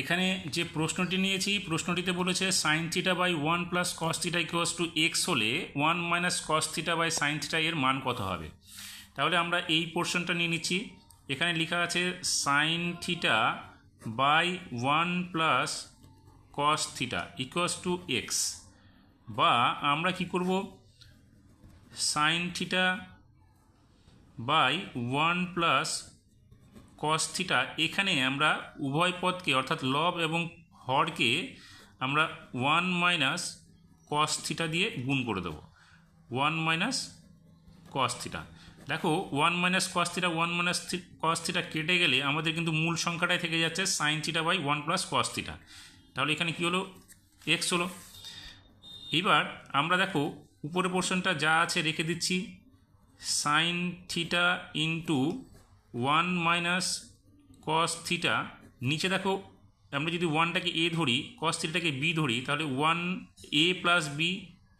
এখানে যে প্রশ্নটি নিয়েছি প্রশ্নটিতে বলেছে sine theta by 1 plus cos theta equals to x হলে 1 minus cos theta by sine theta এর মান কত হবে। তাহলে আমরা এই পোর্শনটা নিয়ে নিচ্ছি। এখানে লেখা আছে sine theta by 1 plus cos theta equals to x, বা আমরা কি করব, sine theta by 1 plus cos theta, এখানে আমরা উভয় পদকে অর্থাৎ লব এবং হরকে আমরা 1 মাইনাস কস থিটা দিয়ে গুণ করে দেবো। 1 মাইনাস কস থিটা, দেখো 1 minus cos theta 1 minus cos theta কেটে গেলে আমাদের কিন্তু মূল সংখ্যাটাই থেকে যাচ্ছে sine theta by 1 plus cos theta. তাহলে এখানে কী হলো, এক্স হলো। এবার আমরা দেখো উপরের পোর্শনটা যা আছে রেখে দিচ্ছি, sign theta into 1 minus cos theta, নিচে দেখো আমরা যদি 1টাকে এ ধরি, কস থিটাকে বি ধরি, তাহলে 1 এ plus B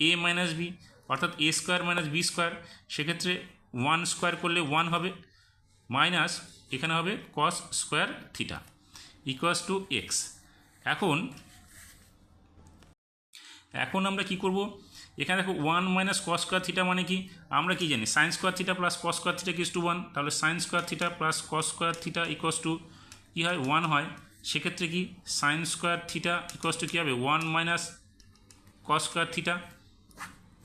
A minus B, অর্থাৎ এ স্কোয়ার মাইনাস বি স্কোয়ার, সেক্ষেত্রে 1 স্কোয়ার করলে 1 হবে, মাইনাস এখানে হবে কস square theta equals to x. এখন আমরা কি করব, এখানে দেখো 1 মাইনাস কস স্কোয়ার থিটা মানে কি, আমরা কি জানি sine square theta plus cos square theta equals to 1, তাহলে sine square theta plus cos square theta equals to কী হয় 1 হয়, সেক্ষেত্রে কি sine square theta equals to কী হবে 1 মাইনাস কস স্কোয়ার থিটা।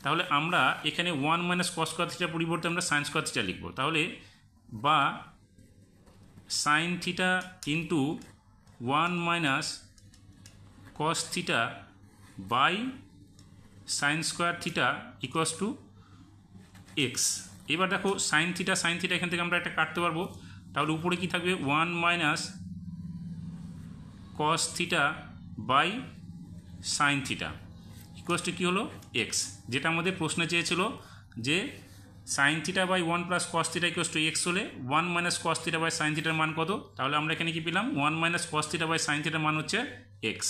তাহলে আমরা এখানে 1 মাইনাস কস স্কোয়ার থিটার পরিবর্তে আমরা সাইন স্কোয়ার থিটা লিখব, তাহলে বা sine theta into 1 minus cos theta by sine square theta equals to x. এবার দেখো সাইন থিটা এখান থেকে আমরা একটা কাটতে পারবো, তাহলে উপরে কি থাকবে 1 minus cos theta by sine theta equals to কী হলো এক্স, যেটা আমাদের প্রশ্নে চেয়েছিল যে sine theta by 1 plus cos theta equals to x হলে 1 minus cos theta by sine থিটার মান কত। তাহলে আমরা এখানে কি পেলাম, 1 minus cos theta by sine থিটার মান হচ্ছে এক্স।